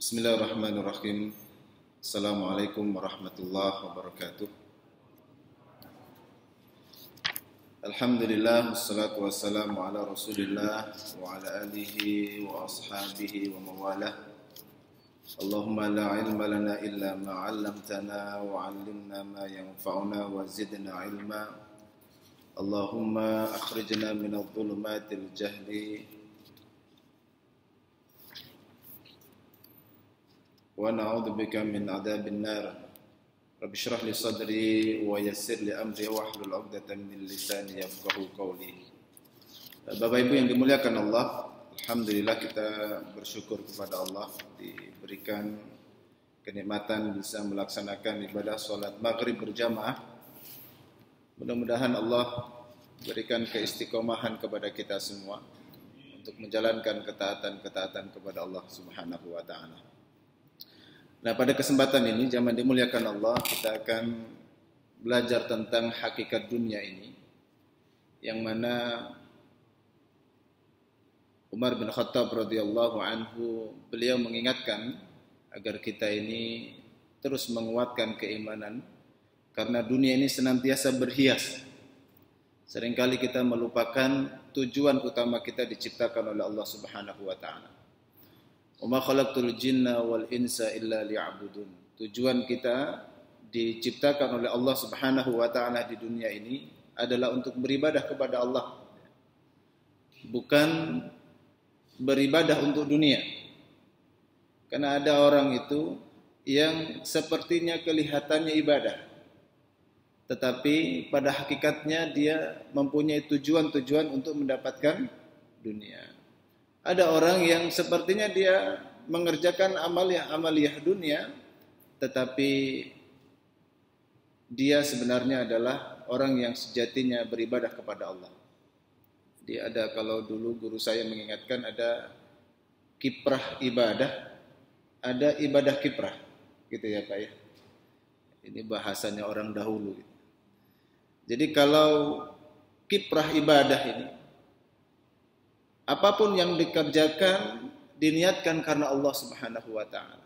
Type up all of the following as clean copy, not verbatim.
Bismillahirrahmanirrahim. Assalamualaikum warahmatullahi wabarakatuh. Alhamdulillah, wassalatu wassalamu ala rasulillah wa ala alihi wa ashabihi wa mawalah. Allahumma la ilma lana illa ma 'allamtana wa 'allimna ma yanfa'una wa zidna ilma. Allahumma akhrijna minadh dhulumatil jahli wa na'udzubika min 'adzabin nar. Rabbi shrah li sadri wa yassir li amri wahlul 'uqdatam min lisani yafqahu qawli. Bapak Ibu yang dimuliakan Allah, alhamdulillah kita bersyukur kepada Allah diberikan kenikmatan bisa melaksanakan ibadah salat maghrib berjamaah. Mudah-mudahan Allah berikan keistiqomahan kepada kita semua untuk menjalankan ketaatan-ketaatan kepada Allah Subhanahu wa taala. Nah, pada kesempatan ini, jamaah dimuliakan Allah, kita akan belajar tentang hakikat dunia ini, yang mana Umar bin Khattab radhiyallahu anhu, beliau mengingatkan agar kita ini terus menguatkan keimanan, karena dunia ini senantiasa berhias. Seringkali kita melupakan tujuan utama kita diciptakan oleh Allah Subhanahu wa taala. Wa ma khalaqtul jinna wal insa illa liya'budun. Tujuan kita diciptakan oleh Allah Subhanahu wa taala di dunia ini adalah untuk beribadah kepada Allah. Bukan beribadah untuk dunia. Karena ada orang itu yang sepertinya kelihatannya ibadah, tetapi pada hakikatnya dia mempunyai tujuan-tujuan untuk mendapatkan dunia. Ada orang yang sepertinya dia mengerjakan amaliyah dunia, tetapi dia sebenarnya adalah orang yang sejatinya beribadah kepada Allah. Dia ada, kalau dulu guru saya mengingatkan, ada kiprah ibadah, ada ibadah kiprah, gitu ya Pak ya. Ini bahasanya orang dahulu. Jadi kalau kiprah ibadah ini, apapun yang dikerjakan diniatkan karena Allah Subhanahu wa taala.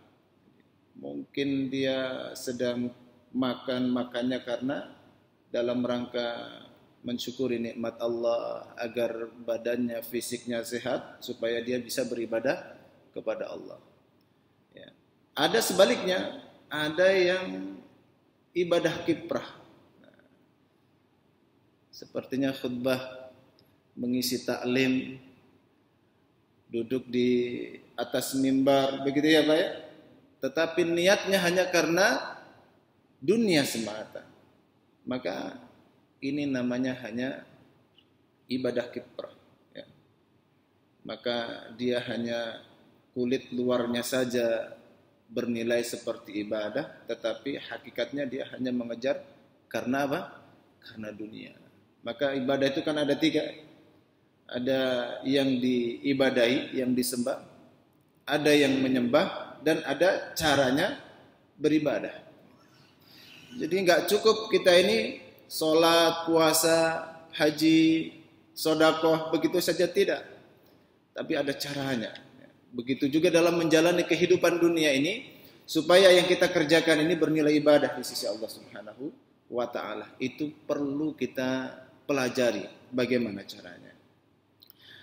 Mungkin dia sedang makannya karena dalam rangka mensyukuri nikmat Allah agar badannya, fisiknya sehat supaya dia bisa beribadah kepada Allah. Ya. Ada sebaliknya, ada yang ibadah kiprah. Nah, sepertinya khutbah, mengisi taklim, duduk di atas mimbar, begitu ya Pak ya. Tetapi niatnya hanya karena dunia semata. Maka ini namanya hanya ibadah kiprah. Ya. Maka dia hanya kulit luarnya saja bernilai seperti ibadah, tetapi hakikatnya dia hanya mengejar karena apa? Karena dunia. Maka ibadah itu kan ada tiga. Ada yang diibadahi, yang disembah, ada yang menyembah, dan ada caranya beribadah. Jadi nggak cukup kita ini sholat, puasa, haji, sodakoh begitu saja, tidak. Tapi ada caranya. Begitu juga dalam menjalani kehidupan dunia ini, supaya yang kita kerjakan ini bernilai ibadah di sisi Allah Subhanahu wa taala. Itu perlu kita pelajari bagaimana caranya.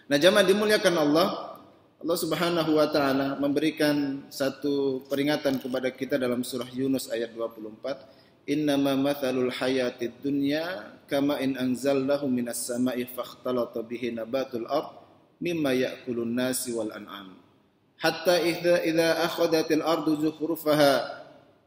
Nah, jamaah dimuliakan Allah, Allah Subhanahu wa taala memberikan satu peringatan kepada kita dalam surah Yunus ayat 24. Innama mathalul hayatid dunya kama in anzalnahu minas sama'i fakhtalata bihi nabatul ard mimma ya'kulun nasi wal an'am. Hatta idza akhadhatil ardu zukhrufaha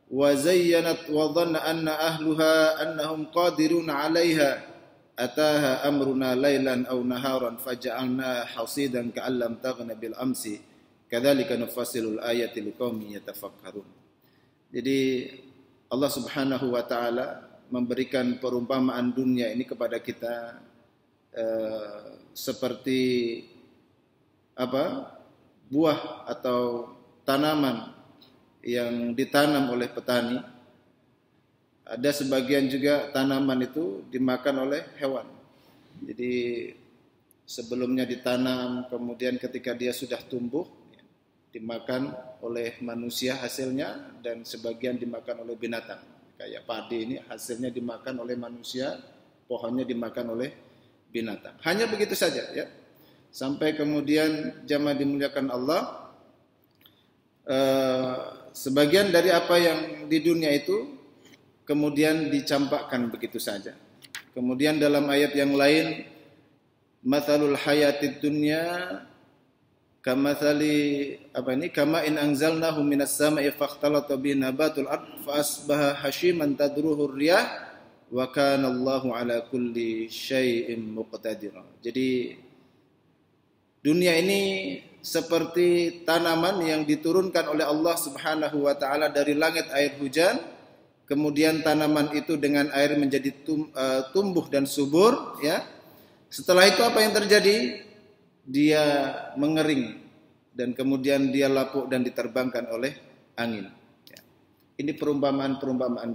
wa zayyanat wa dhanna anna ahluha annahum qadirun 'alayha ataha amruna lailan aw naharan faja'alna hasidan ka'allam taghna bil amsi kadzalika nufassilul ayati liqaumin yatafakkarun. Jadi Allah Subhanahu wa taala memberikan perumpamaan dunia ini kepada kita seperti apa? Buah atau tanaman yang ditanam oleh petani. Ada sebagian juga tanaman itu dimakan oleh hewan. Jadi sebelumnya ditanam, kemudian ketika dia sudah tumbuh, dimakan oleh manusia hasilnya dan sebagian dimakan oleh binatang. Kayak padi ini hasilnya dimakan oleh manusia, pohonnya dimakan oleh binatang. Hanya begitu saja ya. Sampai kemudian jamaah dimuliakan Allah, sebagian dari apa yang di dunia itu kemudian dicampakkan begitu saja. Kemudian dalam ayat yang lain, mathalul hayatid dunya kamathali kama in anzalnahu minas sama'i fakhtalata bihi nabatul ard fa asbaha hashiman tadruhu riyah wa kana Allahu ala kulli syai'in muqtadira. Jadi dunia ini seperti tanaman yang diturunkan oleh Allah Subhanahu wa taala dari langit air hujan, kemudian tanaman itu dengan air menjadi tumbuh dan subur ya. Setelah itu apa yang terjadi? Dia mengering dan kemudian dia lapuk dan diterbangkan oleh angin. Ya. Ini perumpamaan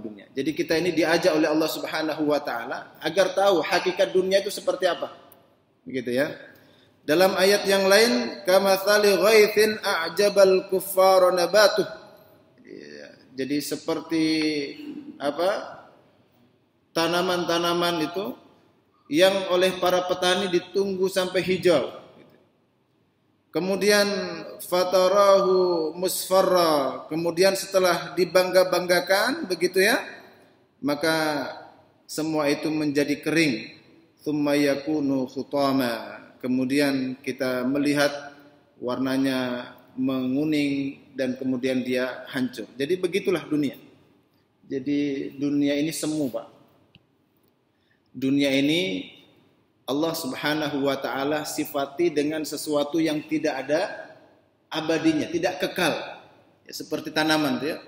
dunia. Jadi kita ini diajak oleh Allah Subhanahu wa taala agar tahu hakikat dunia itu seperti apa. Begitu ya. Dalam ayat yang lain, kamatsali ghaithin a'jabal kuffara nabatuh. Ya, jadi seperti tanaman-tanaman itu yang oleh para petani ditunggu sampai hijau. Kemudian fatarahu musfarra, kemudian setelah dibangga-banggakan begitu ya, maka semua itu menjadi kering. Tsumma yakunu khutama, kemudian kita melihat warnanya menguning dan kemudian dia hancur. Jadi begitulah dunia. Jadi dunia ini semu, Pak. Dunia ini Allah Subhanahu wa taala sifati dengan sesuatu yang tidak ada abadinya, tidak kekal. Ya, seperti tanaman ya.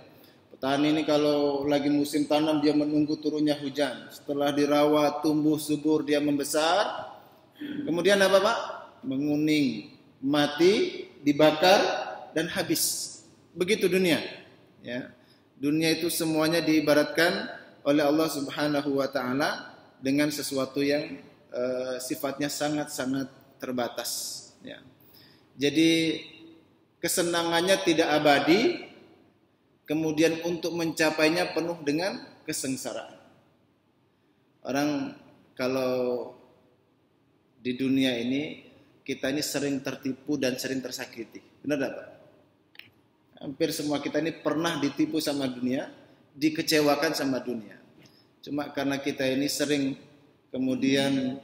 Petani ini kalau lagi musim tanam dia menunggu turunnya hujan. Setelah dirawat, tumbuh subur, dia membesar. Kemudian apa, Pak? Menguning, mati, dibakar dan habis. Begitu dunia. Ya. Dunia itu semuanya diibaratkan oleh Allah Subhanahu wa taala dengan sesuatu yang sifatnya sangat-sangat terbatas ya. Jadi kesenangannya tidak abadi, kemudian untuk mencapainya penuh dengan kesengsaraan. Orang kalau di dunia ini kita ini sering tertipu dan sering tersakiti. Benar tak, Pak? Hampir semua kita ini pernah ditipu sama dunia, dikecewakan sama dunia. Cuma karena kita ini sering kemudian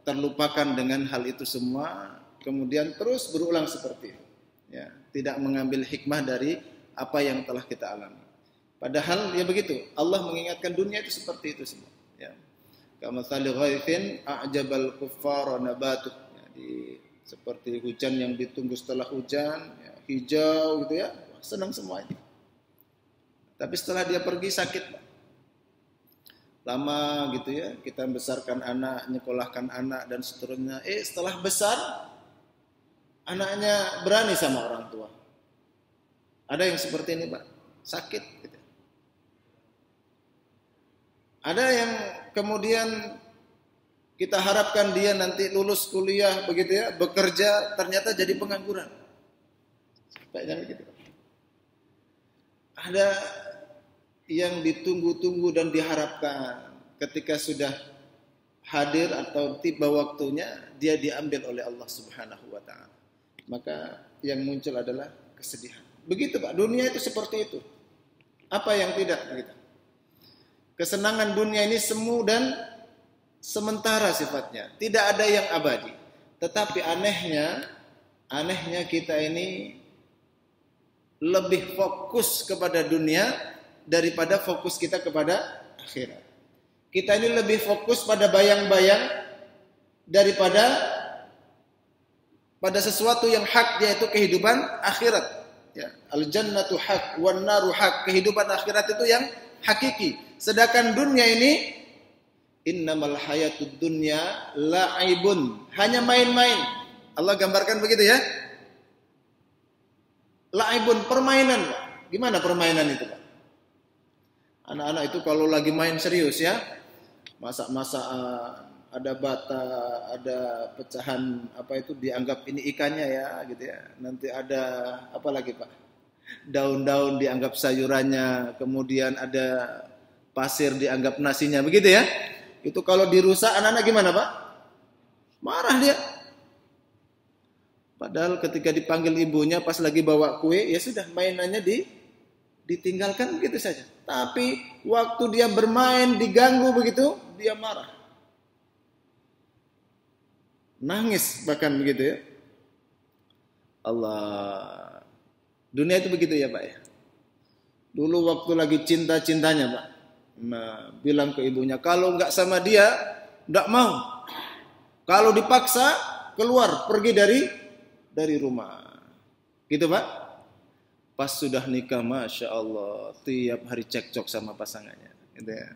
terlupakan dengan hal itu semua, kemudian terus berulang seperti itu. Ya, tidak mengambil hikmah dari apa yang telah kita alami. Padahal ya begitu, Allah mengingatkan dunia itu seperti itu semua. Ya. Kamatsali ghaithin a'jabal kuffara nabatuh. Jadi seperti hujan yang ditunggu setelah hujan, ya, hijau gitu ya, senang semua ini. Tapi setelah dia pergi sakit, Pak. Lama gitu ya, kita membesarkan anak, nyekolahkan anak dan seterusnya. Setelah besar, anaknya berani sama orang tua. Ada yang seperti ini, Pak, sakit gitu. Ada yang kemudian kita harapkan dia nanti lulus kuliah begitu ya, bekerja, ternyata jadi pengangguran. Sampai jangan gitu. Ada yang ditunggu-tunggu dan diharapkan ketika sudah hadir atau tiba waktunya dia diambil oleh Allah Subhanahu wa taala. Maka yang muncul adalah kesedihan. Begitu, Pak, dunia itu seperti itu. Apa yang tidak begitu? Kesenangan dunia ini semu dan sementara sifatnya, tidak ada yang abadi. Tetapi anehnya kita ini lebih fokus kepada dunia daripada fokus kita kepada akhirat. Kita ini lebih fokus pada bayang-bayang daripada pada sesuatu yang hak, yaitu kehidupan akhirat. Ya, al-jannatu haq wan naru haq. Kehidupan akhirat itu yang hakiki. Sedangkan dunia ini innamal hayatud dunya la'ibun, hanya main-main. Allah gambarkan begitu ya. La'ibun, permainan. Gimana permainan itu, Pak? Anak-anak itu kalau lagi main serius ya, masak-masakan, ada bata, ada pecahan apa itu dianggap ini ikannya ya gitu ya. Nanti ada apa lagi Pak? Daun-daun dianggap sayurannya, kemudian ada pasir dianggap nasinya, begitu ya. Itu kalau dirusak anak-anak gimana Pak? Marah dia. Padahal ketika dipanggil ibunya pas lagi bawa kue, ya sudah mainannya ditinggalkan begitu saja. Tapi waktu dia bermain diganggu begitu, dia marah. Nangis bahkan begitu ya. Allah. Dunia itu begitu ya Pak ya. Dulu waktu lagi cinta-cintanya Pak. Nah, bilang ke ibunya, kalau nggak sama dia, nggak mau. Kalau dipaksa, keluar, pergi dari rumah. Gitu Pak. Pas sudah nikah, Masya Allah, tiap hari cekcok sama pasangannya. Gitu ya.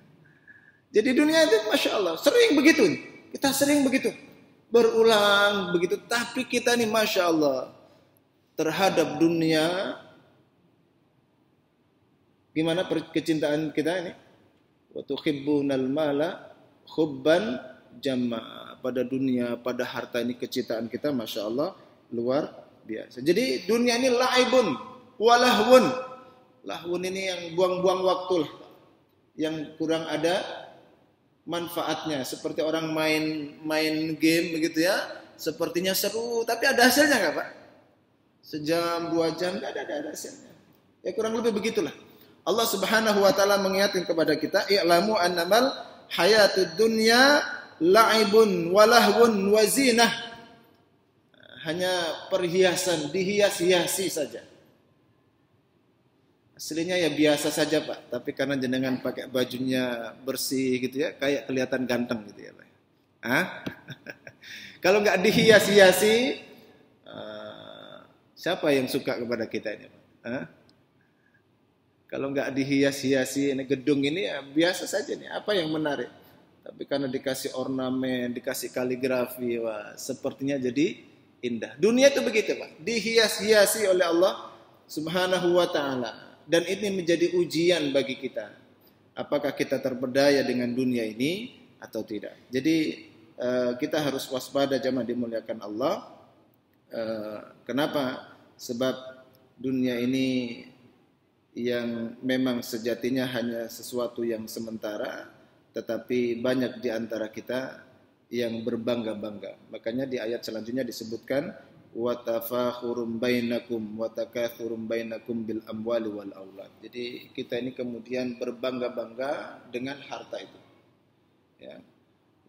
Jadi dunia itu Masya Allah, sering begitu. Kita sering begitu. Berulang begitu. Tapi kita nih Masya Allah, terhadap dunia, gimana kecintaan kita ini? Wa tuhibbunal mala hubban jamma. Pada dunia, pada harta ini kecintaan kita Masya Allah luar biasa. Jadi dunia ini laibun walahwun. Lahwun ini yang buang-buang waktu lah, yang kurang ada manfaatnya. Seperti orang main game begitu ya, sepertinya seru, tapi ada hasilnya nggak Pak? Sejam, 2 jam nggak ada hasilnya. Ya kurang lebih begitulah. Allah Subhanahu wa taala mengingatkan kepada kita, i'lamu annamal hayatud dunya la'ibun walahwun wazinah. Hanya perhiasan, dihias-hiasi saja. Aslinya ya biasa saja Pak, tapi karena jenengan pakai bajunya bersih gitu ya, kayak kelihatan ganteng gitu ya Pak. Hah? Kalau nggak dihias-hiasi, siapa yang suka kepada kita ini Pak? Hah? Kalau nggak dihias-hiasi ini gedung ini ya biasa saja nih. Apa yang menarik? Tapi karena dikasih ornamen, dikasih kaligrafi, wah, sepertinya jadi indah. Dunia itu begitu Pak, dihias-hiasi oleh Allah Subhanahu wa taala. Dan ini menjadi ujian bagi kita. Apakah kita terpedaya dengan dunia ini atau tidak? Jadi kita harus waspada jamaah dimuliakan Allah. Kenapa? Sebab dunia ini yang memang sejatinya hanya sesuatu yang sementara, tetapi banyak di antara kita yang berbangga-bangga. Makanya di ayat selanjutnya disebutkan wa tafakhurum bainakum wa takatsurum bainakum bil amwali wal aulad. Jadi kita ini kemudian berbangga-bangga dengan harta itu. Ya.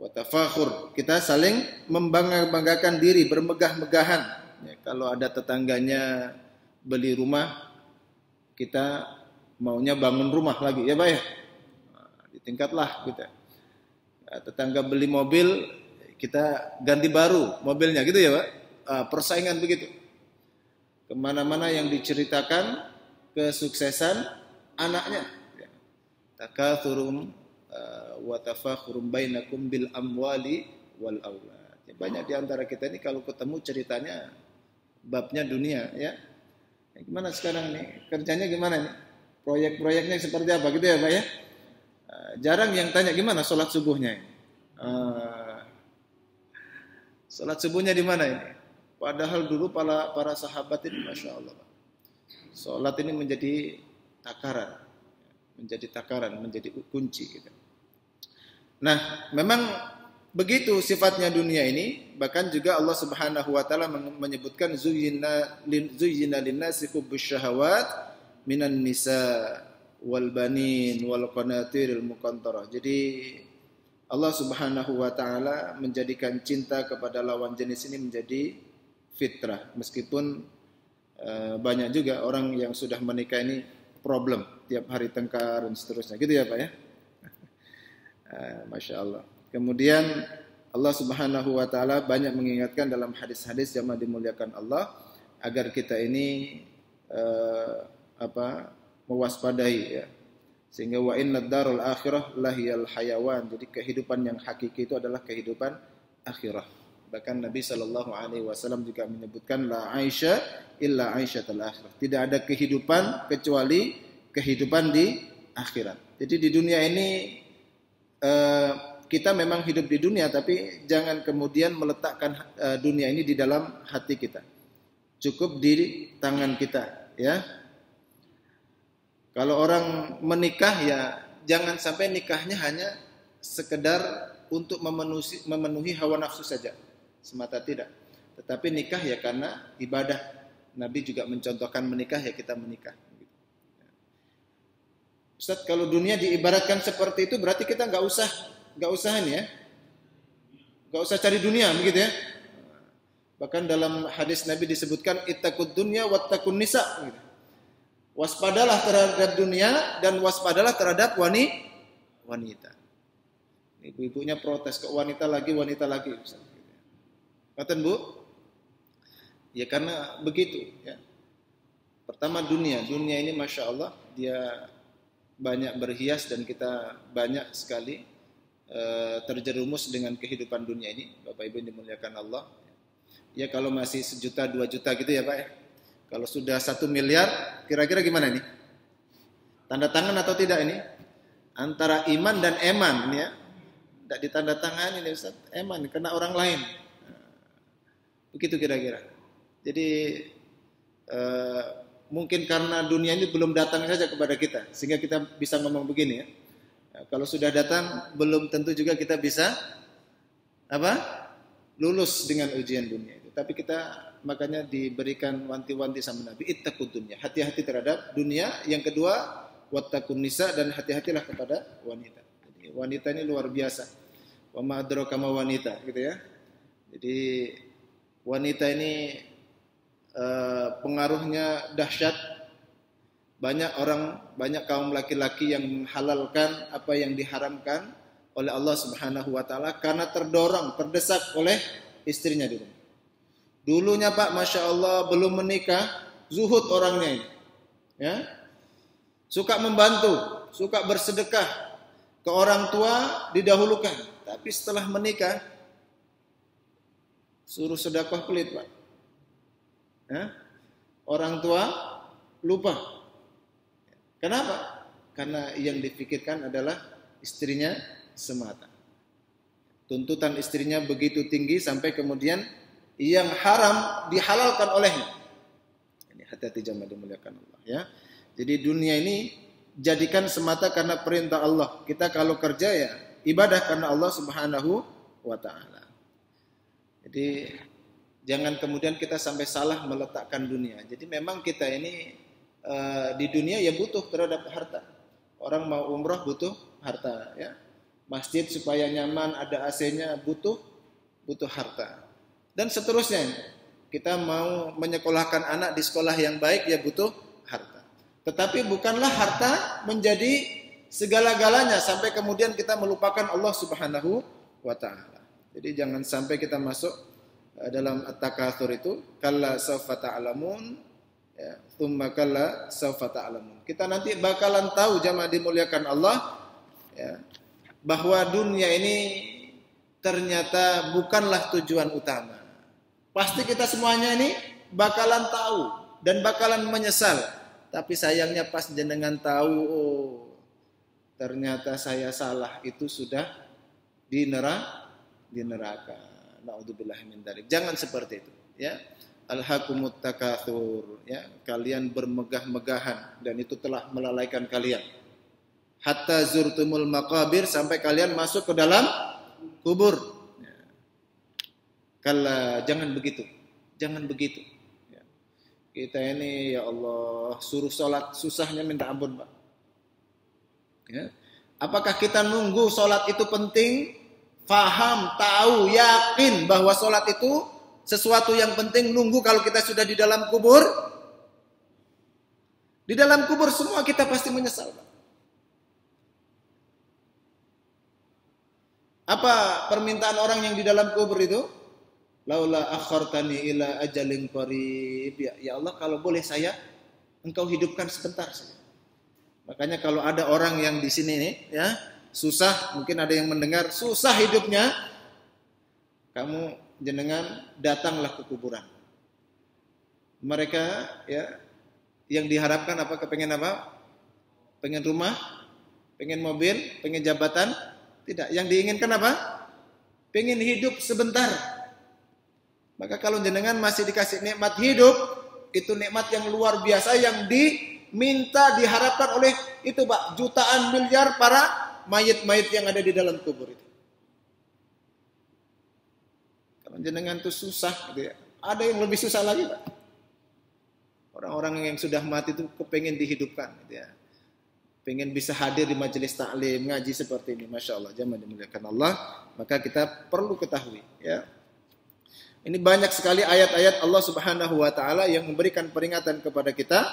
Wa tafakhur, kita saling membangga-banggakan diri, bermegah-megahan. Ya, kalau ada tetangganya beli rumah, kita maunya bangun rumah lagi, ya Pak ya. Ditingkatlah kita. Nah, tetangga beli mobil, kita ganti baru mobilnya, gitu ya Pak. Persaingan begitu. Kemana-mana yang diceritakan kesuksesan anaknya. Takatsurum wa tafakhurum bainakum bil amwali wal aulad. Ya, banyak di antara kita ini kalau ketemu ceritanya babnya dunia ya. Gimana sekarang nih? Kerjanya gimana nih? Proyek-proyeknya seperti apa gitu ya Pak ya? Jarang yang tanya gimana sholat subuhnya ini. Sholat subuhnya di mana ini? Padahal dulu para sahabat ini Masya Allah, sholat ini menjadi takaran, menjadi kunci gitu. Nah, memang begitu sifatnya dunia ini. Bahkan juga Allah Subhanahu wa taala menyebutkan zuyyina lin-nasi hubbus syahawat minan nisa wal banin wal qanatiril muqantarah. Jadi Allah Subhanahu wa taala menjadikan cinta kepada lawan jenis ini menjadi fitrah. Meskipun banyak juga orang yang sudah menikah ini problem, tiap hari tengkar dan seterusnya. Gitu ya Pak ya. Masya Allah. Kemudian Allah Subhanahu wa taala banyak mengingatkan dalam hadis-hadis jamaah dimuliakan Allah agar kita ini mewaspadai ya. Sehingga wa innad darul akhirah lahiyal hayawan. Jadi kehidupan yang hakiki itu adalah kehidupan akhirah. Bahkan Nabi SAW juga menyebutkan la aisha illa aisyatul akhirah. Tidak ada kehidupan kecuali kehidupan di akhirat. Jadi di dunia ini kita memang hidup di dunia, tapi jangan kemudian meletakkan dunia ini di dalam hati kita. Cukup di tangan kita, ya. Kalau orang menikah, ya jangan sampai nikahnya hanya sekedar untuk memenuhi hawa nafsu saja, semata tidak. Tetapi nikah ya karena ibadah. Nabi juga mencontohkan menikah, ya kita menikah. Ustaz, kalau dunia diibaratkan seperti itu, berarti kita nggak usah ini ya, nggak usah cari dunia, begitu ya. Bahkan dalam hadis Nabi disebutkan ittaqud dunya wattaqun nisa, gitu. Waspadalah terhadap dunia dan waspadalah terhadap wanita. Ibu-ibunya protes, kok wanita lagi. Katakan Bu, ya karena begitu ya. Pertama dunia ini Masya Allah dia banyak berhias dan kita banyak sekali terjerumus dengan kehidupan dunia ini. Bapak Ibu yang dimuliakan Allah. Ya kalau masih 1 juta 2 juta gitu ya Pak ya. Kalau sudah 1 miliar, kira-kira gimana ini? Tanda tangan atau tidak ini? Antara iman dan eman ini ya. Tidak ditanda tangan ini Ustaz, eman kena orang lain. Begitu kira-kira. Jadi mungkin karena dunia ini belum datang saja kepada kita, sehingga kita bisa ngomong begini ya. Kalau sudah datang, belum tentu juga kita bisa lulus dengan ujian dunia itu. Tapi kita makanya diberikan wanti-wanti sama Nabi, ittaqud dunya, hati-hati terhadap dunia. Yang kedua, wattaqun nisa, dan hati-hatilah kepada wanita. Jadi wanita ini luar biasa. Wa ma adraka ma wanita, gitu ya. Jadi wanita ini pengaruhnya dahsyat. Banyak kaum laki-laki yang menghalalkan apa yang diharamkan oleh Allah Subhanahu wa taala karena terdesak oleh istrinya di rumah. Dulunya Pak, Masya Allah, belum menikah, zuhud orangnya ini. Ya. Suka membantu, suka bersedekah. Ke orang tua didahulukan. Tapi setelah menikah, suruh sedekah pelit Pak. Ya. Orang tua lupa. Kenapa? Karena yang dipikirkan adalah istrinya semata. Tuntutan istrinya begitu tinggi sampai kemudian yang haram dihalalkan olehnya. Ini hati-hati jamaah dimuliakan Allah ya. Jadi dunia ini jadikan semata karena perintah Allah. Kita kalau kerja ya ibadah karena Allah Subhanahu wa taala. Jadi jangan kemudian kita sampai salah meletakkan dunia. Jadi memang kita ini di dunia ya butuh terhadap harta. Orang mau umrah butuh harta ya. Masjid supaya nyaman ada AC-nya butuh harta. Dan seterusnya, kita mau menyekolahkan anak di sekolah yang baik, ya butuh harta. Tetapi bukanlah harta menjadi segala-galanya sampai kemudian kita melupakan Allah Subhanahu wa taala. Jadi jangan sampai kita masuk dalam at-takatsur itu, kalla sawfa ta'lamun, ya, tsumma kalla sawfa ta'lamun. Kita nanti bakalan tahu jamaah dimuliakan Allah, ya, bahwa dunia ini ternyata bukanlah tujuan utama. Pasti kita semuanya ini bakalan tahu dan bakalan menyesal. Tapi sayangnya pas jenengan tahu, oh ternyata saya salah, itu sudah di neraka. Naudzubillah min dzalik. Jangan seperti itu, ya. Alhaqumut takatsur, ya. Kalian bermegah-megahan dan itu telah melalaikan kalian. Hatta zurtumul maqabir, sampai kalian masuk ke dalam kubur. Kalla, jangan begitu. Ya. Kita ini ya Allah suruh sholat susahnya minta ampun Pak. Ya. Apakah kita nunggu sholat itu penting? Faham, tahu, yakin bahwa sholat itu sesuatu yang penting, nunggu kalau kita sudah di dalam kubur? Di dalam kubur semua kita pasti menyesal Pak. Apa permintaan orang yang di dalam kubur itu? Laula akhartani ila ajalin qarib. Ya Allah, kalau boleh engkau hidupkan sebentar saja. Makanya kalau ada orang yang di sini nih, ya, susah, mungkin ada yang mendengar, susah hidupnya, kamu jenengan datanglah ke kuburan. Mereka ya yang diharapkan apa? Kepengen apa? Pengen rumah, pengen mobil, pengen jabatan, Tidak. Yang diinginkan apa? Pengen hidup sebentar. Maka kalau jenengan masih dikasih nikmat hidup, itu nikmat yang luar biasa yang diminta, diharapkan oleh itu Pak, jutaan miliar para mayit-mayit yang ada di dalam kubur itu. Kalau jenengan itu susah gitu ya. Ada yang lebih susah lagi Pak. Orang-orang yang sudah mati itu kepengen dihidupkan gitu ya. Pengen bisa hadir di majelis taklim, ngaji seperti ini, masya Allah, jamaah dimuliakan Allah. Maka kita perlu ketahui, ya. Ini banyak sekali ayat-ayat Allah Subhanahu Wa Taala yang memberikan peringatan kepada kita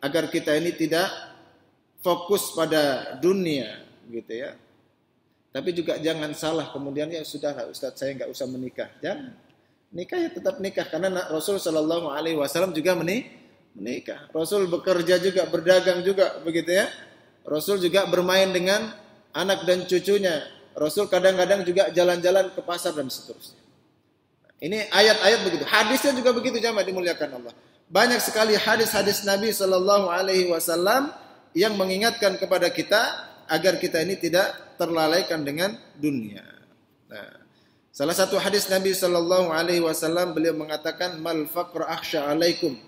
agar kita ini tidak fokus pada dunia, gitu ya. Tapi juga jangan salah kemudian ya sudah Ustaz saya nggak usah menikah, jangan. Nikah ya tetap nikah karena Rasul Shallallahu Alaihi Wasallam juga menikah. Rasul bekerja juga, berdagang juga, begitu ya. Rasul juga bermain dengan anak dan cucunya. Rasul kadang-kadang juga jalan-jalan ke pasar dan seterusnya. Ini ayat-ayat begitu. Hadisnya juga begitu jamaah dimuliakan Allah. Banyak sekali hadis-hadis Nabi Shallallahu Alaihi Wasallam yang mengingatkan kepada kita agar kita ini tidak terlalaikan dengan dunia. Nah, salah satu hadis Nabi Shallallahu Alaihi Wasallam beliau mengatakan mal faqra akhsha alaikum,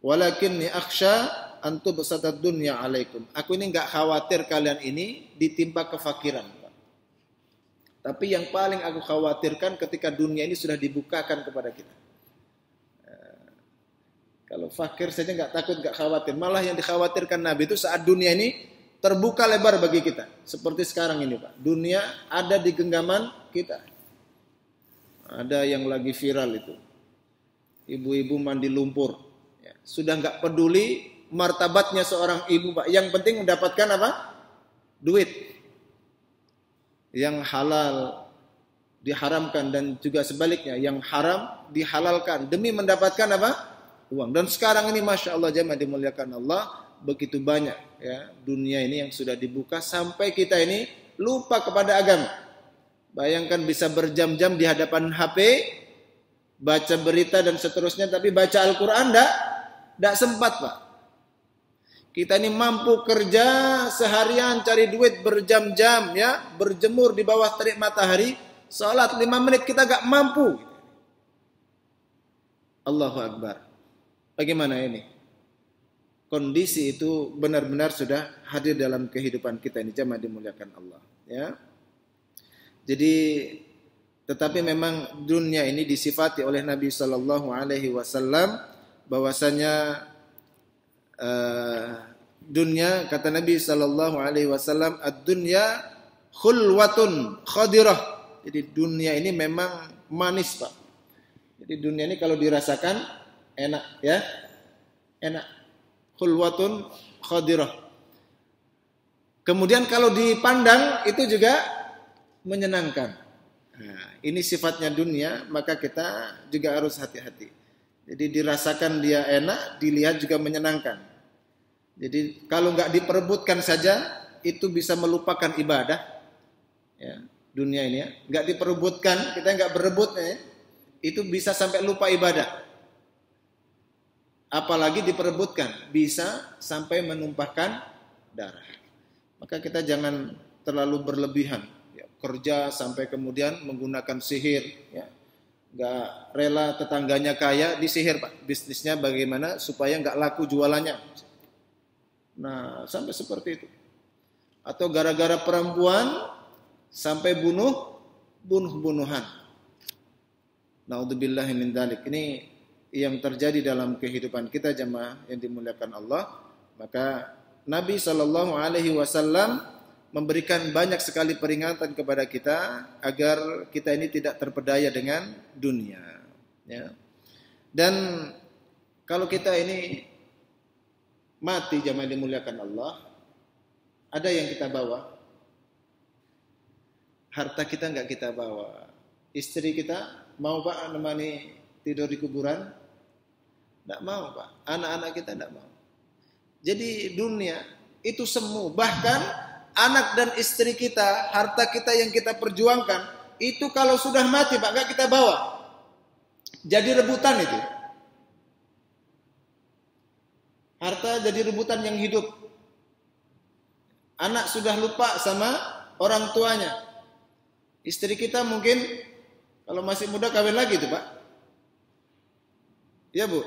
walakinni akhsha antu besatad dunya alaikum. Aku ini enggak khawatir kalian ini ditimpa kefakiran, Pak. Tapi yang paling aku khawatirkan ketika dunia ini sudah dibukakan kepada kita. Kalau fakir saja enggak takut, enggak khawatir. Malah yang dikhawatirkan Nabi itu saat dunia ini terbuka lebar bagi kita. Seperti sekarang ini, Pak. Dunia ada di genggaman kita. Ada yang lagi viral itu. Ibu-ibu mandi lumpur. Ya, sudah enggak peduli martabatnya seorang ibu, Pak. Yang penting mendapatkan apa? Duit. Yang halal diharamkan dan juga sebaliknya, yang haram dihalalkan demi mendapatkan apa? Uang. Dan sekarang ini masya Allah jemaah dimuliakan Allah, begitu banyak ya dunia ini yang sudah dibuka sampai kita ini lupa kepada agama. Bayangkan bisa berjam-jam di hadapan HP, baca berita dan seterusnya, tapi baca Al-Quran enggak sempat, Pak. Kita ini mampu kerja seharian cari duit berjam-jam ya, berjemur di bawah terik matahari, salat 5 menit kita gak mampu. Allahu Akbar. Bagaimana ini? Kondisi itu benar-benar sudah hadir dalam kehidupan kita ini, jemaah dimuliakan Allah, ya. Jadi tetapi memang dunia ini disifati oleh Nabi sallallahu alaihi wasallam bahwasanya dunia, kata Nabi sallallahu alaihi wasallam, ad-dunya khulwatun khadirah. Jadi dunia ini memang manis, Pak. Jadi dunia ini kalau dirasakan enak ya. Enak. Khulwatun khadirah. Kemudian kalau dipandang itu juga menyenangkan. Nah, ini sifatnya dunia, maka kita juga harus hati-hati. Jadi dirasakan dia enak, dilihat juga menyenangkan. Jadi kalau nggak diperebutkan saja, itu bisa melupakan ibadah. Ya, dunia ini ya, nggak diperebutkan, kita nggak berebut, itu bisa sampai lupa ibadah. Apalagi diperebutkan, bisa sampai menumpahkan darah. Maka kita jangan terlalu berlebihan. Ya, kerja sampai kemudian menggunakan sihir. Ya. Nggak rela tetangganya kaya, disihir Pak. Bisnisnya bagaimana supaya nggak laku jualannya. Nah, sampai seperti itu. Atau gara-gara perempuan sampai bunuh-bunuhan. Naudzubillahi min dzalik. Ini yang terjadi dalam kehidupan kita jemaah yang dimuliakan Allah. Maka Nabi sallallahu alaihi wasallam memberikan banyak sekali peringatan kepada kita agar kita ini tidak terpedaya dengan dunia, ya. Dan kalau kita ini mati jemaah dimuliakan Allah, ada yang kita bawa, harta kita enggak kita bawa. Istri kita mau Pak menemani tidur di kuburan? Enggak mau Pak. Anak-anak kita enggak mau. Jadi dunia itu semu, bahkan anak dan istri kita, harta kita yang kita perjuangkan, itu kalau sudah mati Pak, gak kita bawa. Jadi rebutan itu. Harta jadi rebutan yang hidup. Anak sudah lupa sama orang tuanya. Istri kita mungkin kalau masih muda kawin lagi tuh Pak. Ya Bu.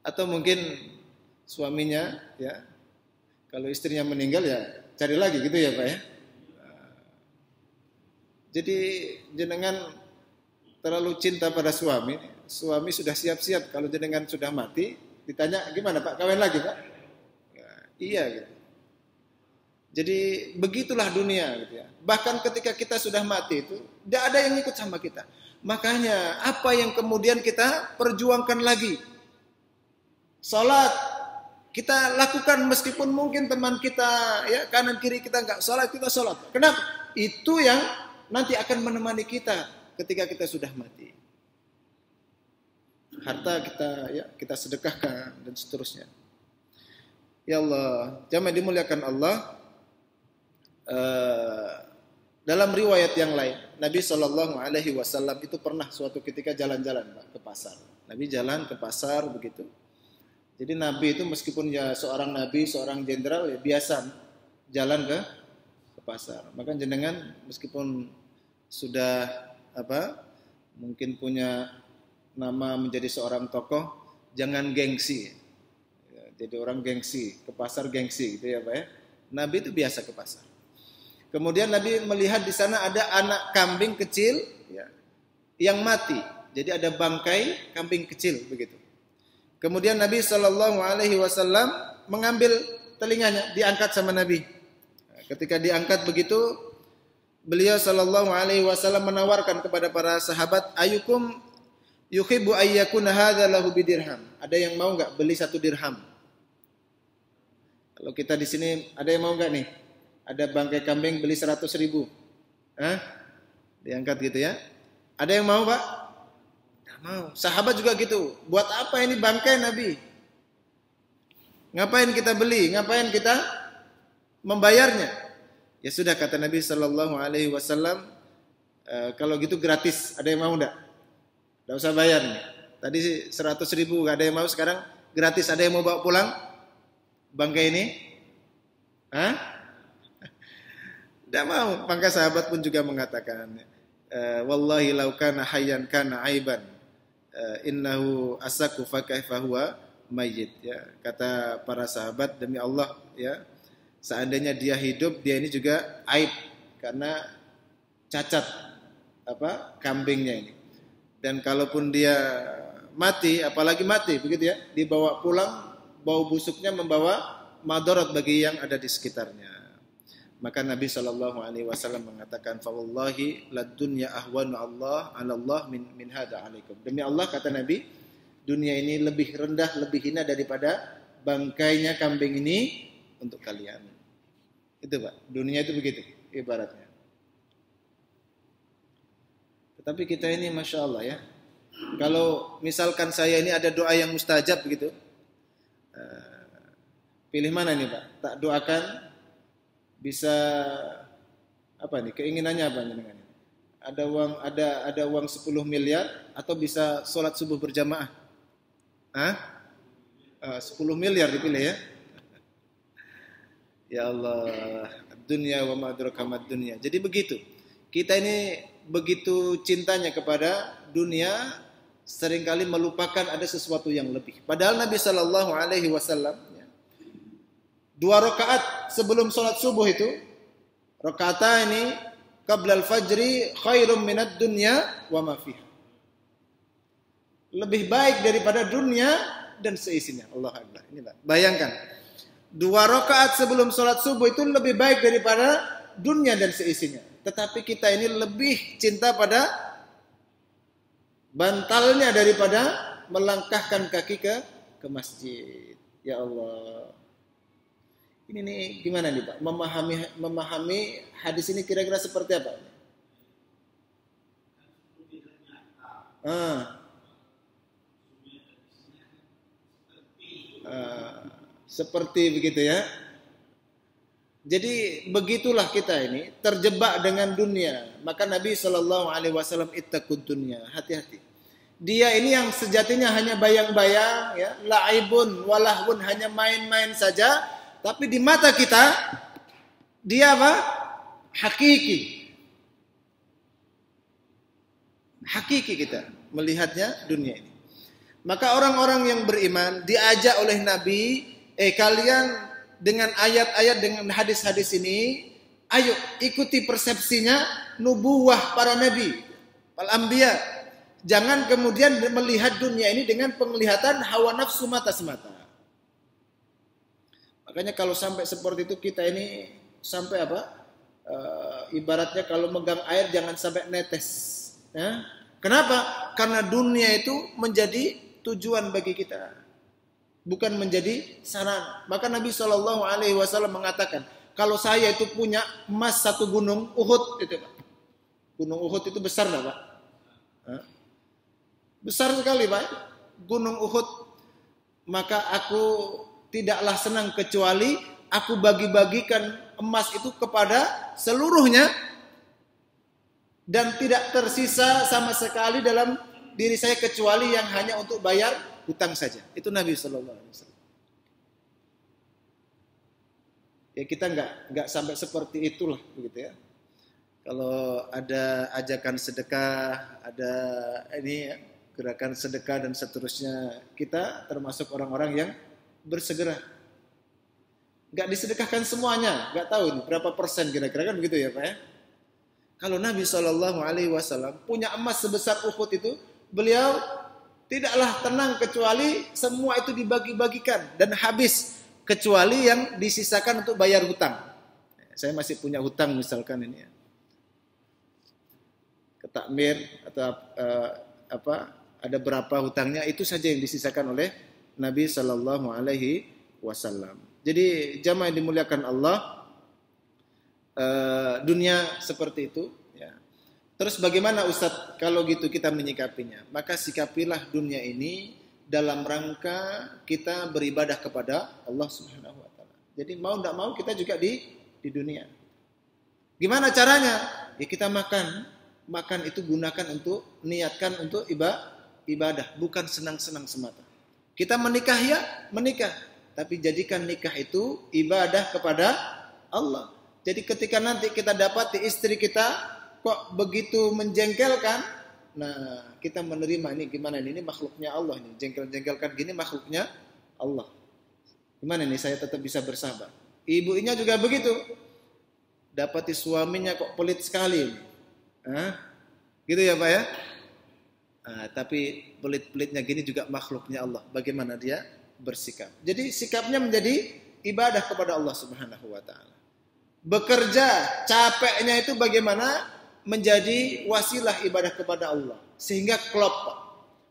Atau mungkin suaminya ya. Kalau istrinya meninggal ya cari lagi gitu ya Pak ya. Jadi jenengan terlalu cinta pada suami. Suami sudah siap-siap kalau jenengan sudah mati. Ditanya gimana Pak, kawin lagi Pak? Ya, iya gitu. Jadi begitulah dunia gitu ya. Bahkan ketika kita sudah mati itu tidak ada yang ikut sama kita. Makanya apa yang kemudian kita perjuangkan lagi? Salat kita lakukan meskipun mungkin teman kita ya kanan kiri kita enggak salat, kita salat. Kenapa? Itu yang nanti akan menemani kita ketika kita sudah mati. Harta kita sedekahkan dan seterusnya. Ya Allah, jamaah dimuliakan Allah. Dalam riwayat yang lain, Nabi Shallallahu Alaihi Wasallam itu pernah suatu ketika jalan-jalan ke pasar. Nabi jalan ke pasar begitu. Jadi Nabi itu meskipun ya seorang Nabi, seorang jenderal ya biasa jalan ke pasar. Maka jenengan meskipun sudah mungkin punya nama menjadi seorang tokoh, jangan gengsi. Ya, jadi orang gengsi ke pasar gengsi gitu ya Pak ya. Nabi itu biasa ke pasar. Kemudian Nabi melihat di sana ada anak kambing kecil ya, yang mati. Jadi ada bangkai kambing kecil begitu. Kemudian Nabi Shallallahu Alaihi Wasallam mengambil telinganya, diangkat sama Nabi. Ketika diangkat begitu, beliau Shallallahu Alaihi Wasallam menawarkan kepada para sahabat, ayukum yuhibbu ayyakuna hadza lahu bidirham. Ada yang mau nggak beli 1 dirham? Kalau kita di sini ada yang mau nggak nih? Ada bangkai kambing beli 100.000. Diangkat gitu ya. Ada yang mau Pak? Tidak mau. Sahabat juga gitu. Buat apa ini bangkai Nabi? Ngapain kita beli? Ngapain kita membayarnya? Ya sudah kata Nabi Sallallahu Alaihi Wasallam, kalau gitu gratis. Ada yang mau enggak? Tidak usah bayar nih. Tadi 100.000 ada yang mau, sekarang gratis. Ada yang mau bawa pulang bangkai ini? Tidak mau. Maka sahabat pun juga mengatakan, wallahi law kana hayyan kana aiban, innahu asaku fa kaifa huwa mayyit. Ya, kata para sahabat, demi Allah ya, seandainya dia hidup, dia ini juga aib karena cacat kambingnya ini. Dan kalaupun dia mati, apalagi mati begitu ya, dibawa pulang, bau busuknya membawa madarat bagi yang ada di sekitarnya. Maka Nabi Shallallahu Alaihi Wasallam mengatakan, fa wallahi lad dunya ahwanu Allah ala Allah min hada alaikum. Demi Allah kata Nabi, dunia ini lebih rendah, lebih hina daripada bangkainya kambing ini untuk kalian. Itu Pak, dunia itu begitu ibaratnya. Tetapi kita ini Masya Allah ya, kalau misalkan saya ini ada doa yang mustajab begitu, pilih mana nih Pak? Tak doakan bisa keinginannya apa nih? Ada uang 10 miliar atau bisa sholat subuh berjamaah? 10 miliar dipilih ya. Ya Allah, dunia wa ma adraka mad dunya. Jadi begitu. Kita ini begitu cintanya kepada dunia, seringkali melupakan ada sesuatu yang lebih. Padahal Nabi Shallallahu Alaihi Wasallam 2 rakaat sebelum sholat subuh itu, rakaat ini qabla al-fajri khairum minad dunya wa ma fiha. Lebih baik daripada dunia dan seisinya. Allah Akbar. Ini Pak, bayangkan. 2 rakaat sebelum sholat subuh itu lebih baik daripada dunia dan seisinya. Tetapi kita ini lebih cinta pada bantalnya daripada melangkahkan kaki ke masjid. Ya Allah. Ini nih gimana nih Pak? Memahami hadis ini kira-kira seperti apa? Seperti begitu ya. Jadi begitulah kita ini terjebak dengan dunia. Maka Nabi Shallallahu Alaihi Wasallam ittaqud dunya, hati-hati. Dia ini yang sejatinya hanya bayang-bayang, ya, laibun walahun, hanya main-main saja. Tapi di mata kita dia apa? Hakiki. Hakiki kita melihatnya dunia ini. Maka orang-orang yang beriman diajak oleh Nabi, kalian dengan ayat-ayat, dengan hadis-hadis ini, ayo ikuti persepsinya nubuwah para nabi, al-anbiya. Jangan kemudian melihat dunia ini dengan penglihatan hawa nafsu mata semata. Makanya kalau sampai seperti itu kita ini sampai apa? Ibaratnya kalau megang air jangan sampai netes. Ya? Kenapa? Karena dunia itu menjadi tujuan bagi kita, bukan menjadi sarana. Maka Nabi SAW mengatakan, kalau saya itu punya emas satu gunung Uhud itu, Pak. Gunung Uhud itu besar nggak, Pak? Besar sekali, Pak. Gunung Uhud. Maka aku tidaklah senang kecuali aku bagi-bagikan emas itu kepada seluruhnya dan tidak tersisa sama sekali dalam diri saya kecuali yang hanya untuk bayar hutang saja. Itu Nabi SAW. Ya kita nggak sampai seperti itulah begitu ya. Kalau ada ajakan sedekah, ada ini ya, gerakan sedekah dan seterusnya, kita termasuk orang-orang yang bersegera. Nggak disedekahkan semuanya, nggak tahu nih, berapa persen kira-kira kan begitu ya Pak ya. Kalau Nabi SAW punya emas sebesar Uhud itu, beliau tidaklah tenang kecuali semua itu dibagi-bagikan dan habis, kecuali yang disisakan untuk bayar hutang. Saya masih punya hutang misalkan ini ya, ke takmir atau ada berapa hutangnya, itu saja yang disisakan oleh Nabi SAW. Jadi jamaah yang dimuliakan Allah, dunia seperti itu ya. Terus bagaimana Ustadz kalau gitu kita menyikapinya? Maka sikapilah dunia ini dalam rangka kita beribadah kepada Allah Subhanahu wa taala. Jadi mau enggak mau kita juga di dunia. Gimana caranya? Ya kita makan itu gunakan untuk, niatkan untuk ibadah, bukan senang-senang semata. Kita menikah ya, menikah, tapi jadikan nikah itu ibadah kepada Allah. Jadi ketika nanti kita dapati istri kita kok begitu menjengkelkan, nah kita menerima ini gimana ini makhluknya Allah ini, jengkel-jengkelkan gini makhluknya Allah. Gimana ini saya tetap bisa bersabar. Ibunya juga begitu, dapati suaminya kok pelit sekali, gitu ya Pak ya. Tapi pelit-pelitnya gini juga makhluknya Allah. Bagaimana dia bersikap? Jadi sikapnya menjadi ibadah kepada Allah Subhanahu wa taala. Bekerja capeknya itu bagaimana menjadi wasilah ibadah kepada Allah sehingga klop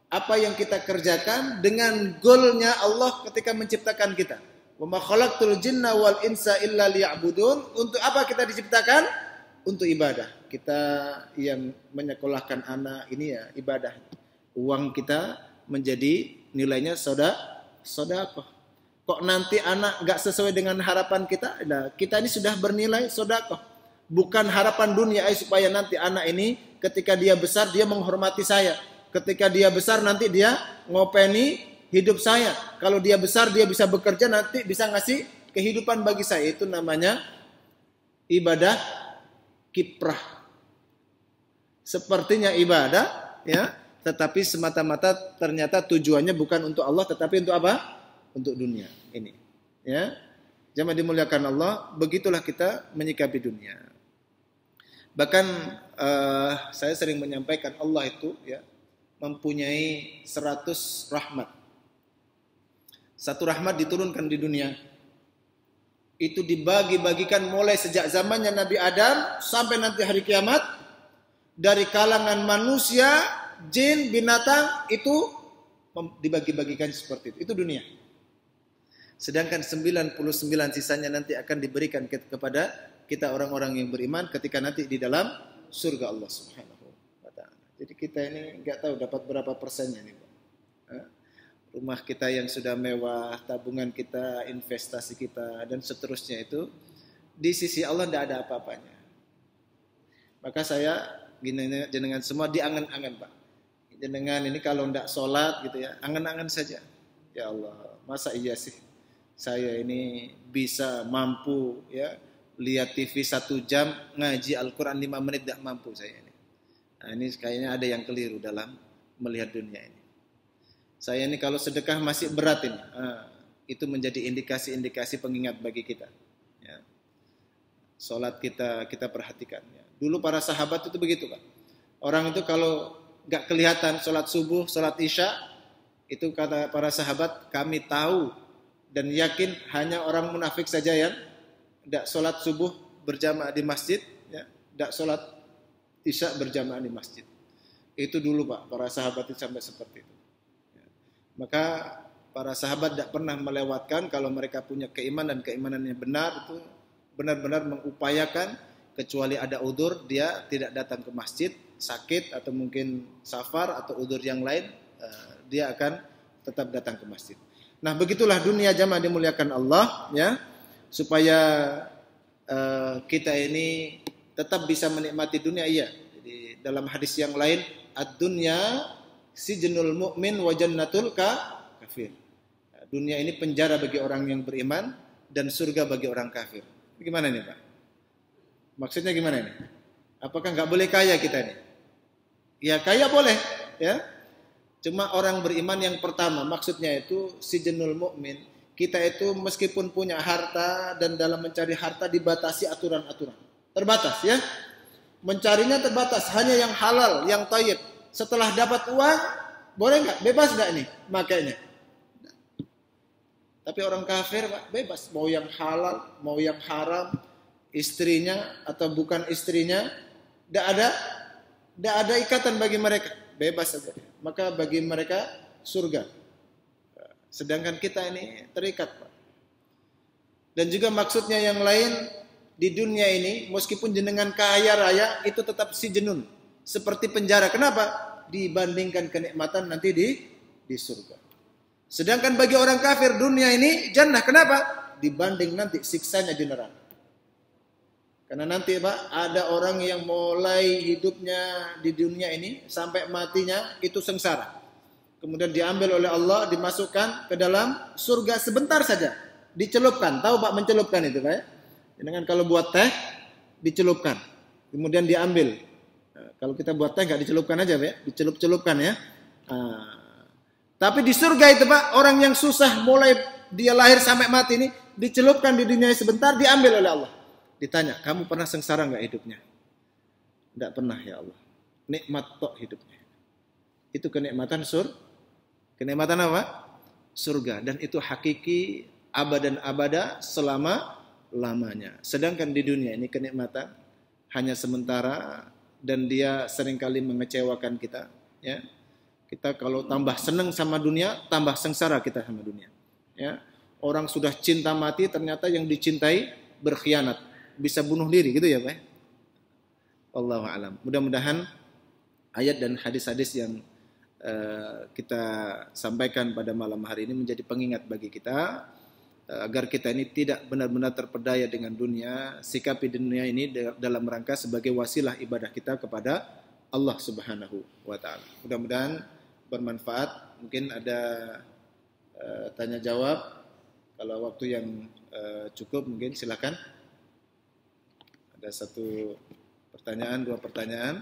apa yang kita kerjakan dengan goalnya Allah ketika menciptakan kita. Wa ma khalaqtul jinna wal insa illa liya'budun. Untuk apa kita diciptakan? Untuk ibadah. Kita yang menyekolahkan anak ini ya ibadah. Uang kita menjadi nilainya sedekah. Kok nanti anak gak sesuai dengan harapan kita? Nah, kita ini sudah bernilai sedekah. Bukan harapan dunia supaya nanti anak ini ketika dia besar dia menghormati saya. Ketika dia besar nanti dia ngopeni hidup saya. Kalau dia besar dia bisa bekerja nanti bisa ngasih kehidupan bagi saya. Itu namanya ibadah kiprah. Sepertinya ibadah ya, tetapi semata-mata ternyata tujuannya bukan untuk Allah tetapi untuk apa? Untuk dunia ini ya. Jamaah dimuliakan Allah, begitulah kita menyikapi dunia. Bahkan saya sering menyampaikan Allah itu ya mempunyai 100 rahmat. Satu rahmat diturunkan di dunia itu dibagi-bagikan mulai sejak zamannya Nabi Adam sampai nanti hari kiamat, dari kalangan manusia, jin, binatang itu dibagi-bagikan seperti itu. Itu dunia. Sedangkan 99 sisanya nanti akan diberikan kepada kita orang-orang yang beriman ketika nanti di dalam surga Allah Subhanahu wa taala. Jadi kita ini enggak tahu dapat berapa persennya nih, Pak. Rumah kita yang sudah mewah, tabungan kita, investasi kita dan seterusnya itu di sisi Allah enggak ada apa-apanya. Maka saya gini jenengan semua diangan-angan, Pak. Jenengan ini kalau enggak sholat gitu ya, angan-angan saja. Ya Allah, masa iya sih? Saya ini bisa mampu ya lihat TV 1 jam, ngaji Al-Quran 5 menit tidak mampu saya ini. Nah, ini kayaknya ada yang keliru dalam melihat dunia ini. Saya ini kalau sedekah masih berat ini. Itu menjadi indikasi-indikasi pengingat bagi kita. Ya. Sholat kita perhatikan. Ya. Dulu para sahabat itu begitu Pak. Orang itu kalau gak kelihatan sholat subuh, sholat isya, itu kata para sahabat, kami tahu dan yakin hanya orang munafik saja yang tidak sholat subuh berjamaah di masjid, ya, tidak sholat isya berjamaah di masjid. Itu dulu Pak, para sahabat itu sampai seperti itu. Ya. Maka para sahabat tidak pernah melewatkan kalau mereka punya keimanan yang benar, itu benar-benar mengupayakan, kecuali ada udzur dia tidak datang ke masjid, sakit atau mungkin safar atau udzur yang lain, dia akan tetap datang ke masjid. Nah, begitulah dunia jamaah dimuliakan Allah, ya, supaya kita ini tetap bisa menikmati dunia. Iya. Jadi dalam hadis yang lain, ad-dunya sijnul mu'min wa jannatul kafir. Dunia ini penjara bagi orang yang beriman dan surga bagi orang kafir. Gimana nih Pak? Maksudnya gimana nih? Apakah nggak boleh kaya kita nih? Ya kaya boleh, ya. Cuma orang beriman yang pertama, maksudnya itu sijnul mu'min. Kita itu meskipun punya harta dan dalam mencari harta dibatasi aturan-aturan. Terbatas ya. Mencarinya terbatas, hanya yang halal, yang thayyib. Setelah dapat uang, boleh nggak? Bebas nggak nih makainya? Tapi orang kafir Pak, bebas. Mau yang halal, mau yang haram, istrinya atau bukan istrinya, tidak ada ikatan bagi mereka. Bebas saja. Maka bagi mereka surga. Sedangkan kita ini terikat Pak. Dan juga maksudnya yang lain, di dunia ini meskipun jenengan kaya raya itu tetap sijnun, seperti penjara. Kenapa? Dibandingkan kenikmatan nanti di surga. Sedangkan bagi orang kafir dunia ini jannah. Kenapa? Dibanding nanti siksanya di neraka. Karena nanti Pak ada orang yang mulai hidupnya di dunia ini sampai matinya itu sengsara. Kemudian diambil oleh Allah, dimasukkan ke dalam surga sebentar saja. Dicelupkan. Tahu Pak mencelupkan itu Pak ya? Dengan kalau buat teh dicelupkan. Kemudian diambil. Nah, kalau kita buat teh nggak dicelupkan aja Pak ya? Dicelup-celupkan ya. Tapi di surga itu Pak, orang yang susah mulai dia lahir sampai mati ini dicelupkan di dunia sebentar, diambil oleh Allah. Ditanya, kamu pernah sengsara nggak hidupnya? Tidak pernah ya Allah. Nikmat tok hidupnya. Itu kenikmatan kenikmatan apa? Surga. Dan itu hakiki abadan abada selama-lamanya. Sedangkan di dunia ini kenikmatan hanya sementara dan dia seringkali mengecewakan kita. Ya. Kita kalau tambah senang sama dunia, tambah sengsara kita sama dunia. Ya. Orang sudah cinta mati, ternyata yang dicintai berkhianat. Bisa bunuh diri gitu ya Pak. Wallahu a'lam. Mudah-mudahan ayat dan hadis-hadis yang kita sampaikan pada malam hari ini menjadi pengingat bagi kita agar kita ini tidak benar-benar terpedaya dengan dunia, sikapi dunia ini dalam rangka sebagai wasilah ibadah kita kepada Allah Subhanahu wa taala. Mudah-mudahan bermanfaat. Mungkin ada tanya jawab. Kalau waktu yang cukup mungkin silakan. Ada 1 pertanyaan, 2 pertanyaan,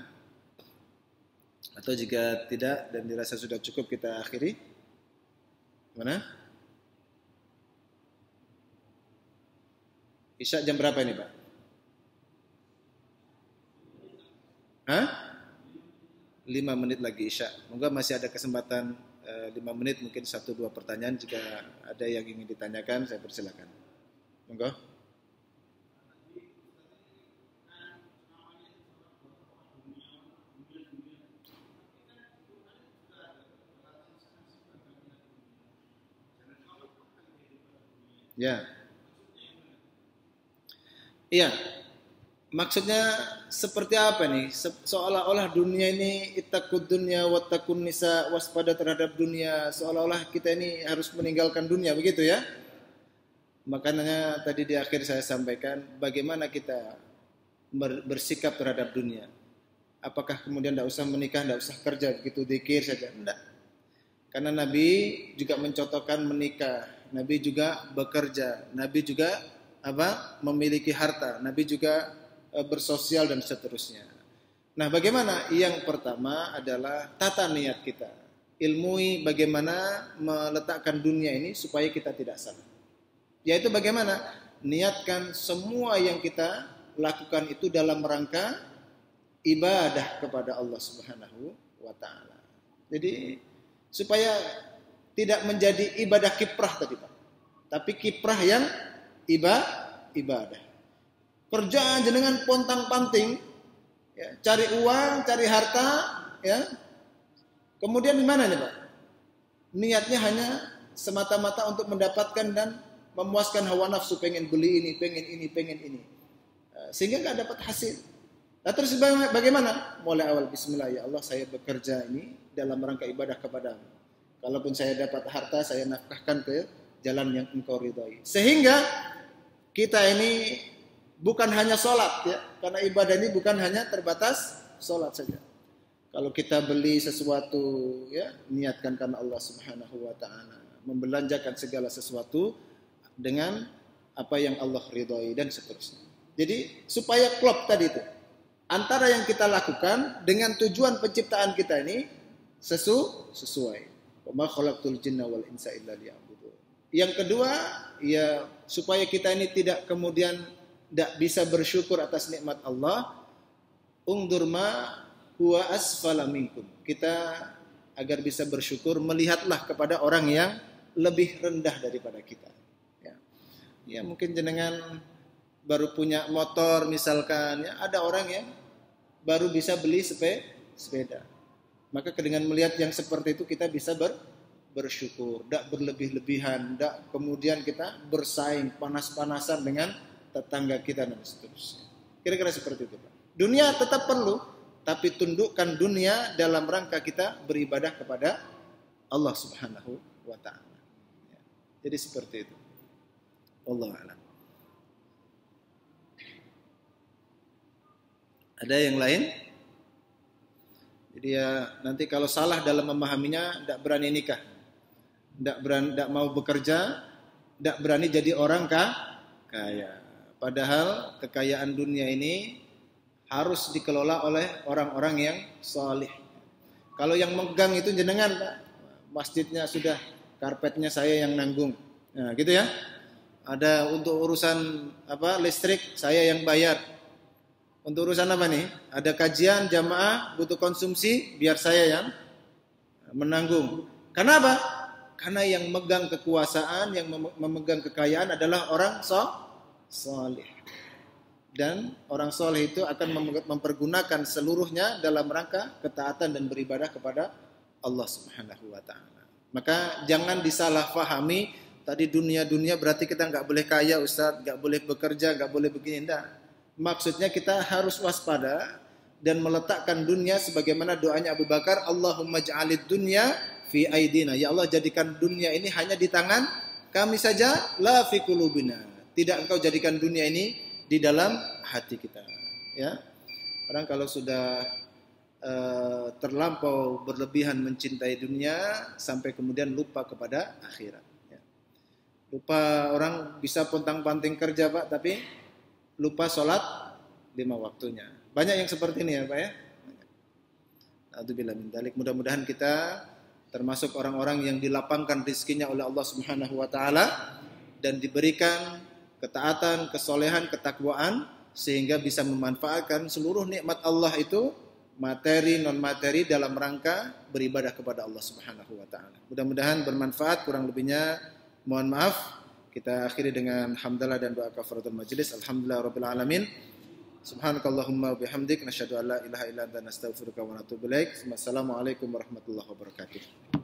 atau jika tidak dan dirasa sudah cukup kita akhiri. Mana? Isya jam berapa ini Pak? Hah? 5 menit lagi Isya. Moga masih ada kesempatan 5 menit, mungkin 1-2 pertanyaan. Jika ada yang ingin ditanyakan, saya persilakan. Monggo. Ya. Iya. Maksudnya seperti apa nih? Seolah-olah dunia ini ittaqud dunya wattaqun nisa, waspada terhadap dunia. Seolah-olah kita ini harus meninggalkan dunia, begitu ya? Makanya tadi di akhir saya sampaikan bagaimana kita bersikap terhadap dunia. Apakah kemudian tidak usah menikah, tidak usah kerja, begitu zikir saja? Tidak. Karena Nabi juga mencontohkan menikah Nabi juga bekerja, Nabi juga memiliki harta, Nabi juga bersosial dan seterusnya. Nah, bagaimana? Yang pertama adalah tata niat kita. Ilmui bagaimana meletakkan dunia ini supaya kita tidak salah. Yaitu bagaimana? Niatkan semua yang kita lakukan itu dalam rangka ibadah kepada Allah Subhanahu wa taala. Jadi supaya tidak menjadi ibadah kiprah tadi Pak, tapi kiprah yang ibadah. Kerjaan jenengan pontang-panting, ya, cari uang, cari harta, ya. Kemudian di mana nih Pak? Niatnya hanya semata-mata untuk mendapatkan dan memuaskan hawa nafsu, pengen beli ini, pengen ini. Sehingga nggak dapat hasil. Nah, terus bagaimana? Mulai awal bismillah, ya Allah saya bekerja ini dalam rangka ibadah kepadamu. Kalaupun saya dapat harta, saya nafkahkan ke jalan yang engkau ridhai. Sehingga kita ini bukan hanya sholat, ya, karena ibadah ini bukan hanya terbatas sholat saja. Kalau kita beli sesuatu, ya, niatkan karena Allah Subhanahu wa taala. Membelanjakan segala sesuatu dengan apa yang Allah ridhai dan seterusnya. Jadi supaya klop tadi itu antara yang kita lakukan dengan tujuan penciptaan kita ini sesuai. Wa ma khalaqtul jinna wal insa illa liya'budun. Yang kedua, ya supaya kita ini tidak kemudian tidak bisa bersyukur atas nikmat Allah, ungdur ma huwa asfala minkum. Kita agar bisa bersyukur, melihatlah kepada orang yang lebih rendah daripada kita. Ya mungkin jenengan baru punya motor misalkan, ya, ada orang yang baru bisa beli sepeda. Maka dengan melihat yang seperti itu kita bisa bersyukur, tidak berlebih-lebihan, tidak kemudian kita bersaing panas-panasan dengan tetangga kita dan seterusnya. Kira-kira seperti itu Pak. Dunia tetap perlu, tapi tundukkan dunia dalam rangka kita beribadah kepada Allah Subhanahu wa taala. Ya. Jadi seperti itu. Wallahu a'lam. Ada yang lain? Jadi ya nanti kalau salah dalam memahaminya, tidak berani nikah, tidak mau bekerja, tidak berani jadi orang kaya. Padahal kekayaan dunia ini harus dikelola oleh orang-orang yang salih. Kalau yang megang itu jenengan, Pak, masjidnya sudah, karpetnya saya yang nanggung, nah, gitu ya. Ada untuk urusan listrik saya yang bayar. Untuk urusan apa nih? Ada kajian jamaah butuh konsumsi, biar saya yang menanggung. Kenapa? Karena yang megang kekuasaan, yang memegang kekayaan adalah orang saleh. Dan orang saleh itu akan mempergunakan seluruhnya dalam rangka ketaatan dan beribadah kepada Allah Subhanahu wa taala. Maka jangan disalahpahami, tadi dunia berarti kita nggak boleh kaya Ustaz, nggak boleh bekerja, nggak boleh begini. Enggak. Maksudnya kita harus waspada dan meletakkan dunia sebagaimana doanya Abu Bakar, Allahumma ja'alid dunya fi aidina. Ya Allah, jadikan dunia ini hanya di tangan kami saja, la fi qulubina. Tidak engkau jadikan dunia ini di dalam hati kita. Ya. Orang kalau sudah terlampau berlebihan mencintai dunia sampai kemudian lupa kepada akhirat. Ya. Lupa, orang bisa pontang-panting kerja Pak, tapi lupa sholat 5 waktunya. Banyak yang seperti ini ya Pak ya. A'udzubillahi min dzalik. Mudah-mudahan kita termasuk orang-orang yang dilapangkan rezekinya oleh Allah Subhanahu wa taala dan diberikan ketaatan, kesolehan, ketakwaan sehingga bisa memanfaatkan seluruh nikmat Allah itu, materi non materi, dalam rangka beribadah kepada Allah Subhanahu wa taala. Mudah-mudahan bermanfaat, kurang lebihnya mohon maaf. Kita akhiri dengan hamdalah dan doa kafaratul majelis. Alhamdulillahirabbil alamin. Subhanakallahumma bihamdik nasyhadu an la ilaha illa anta nastaghfiruka wa natubu ilaik. Wassalamualaikum warahmatullahi wabarakatuh.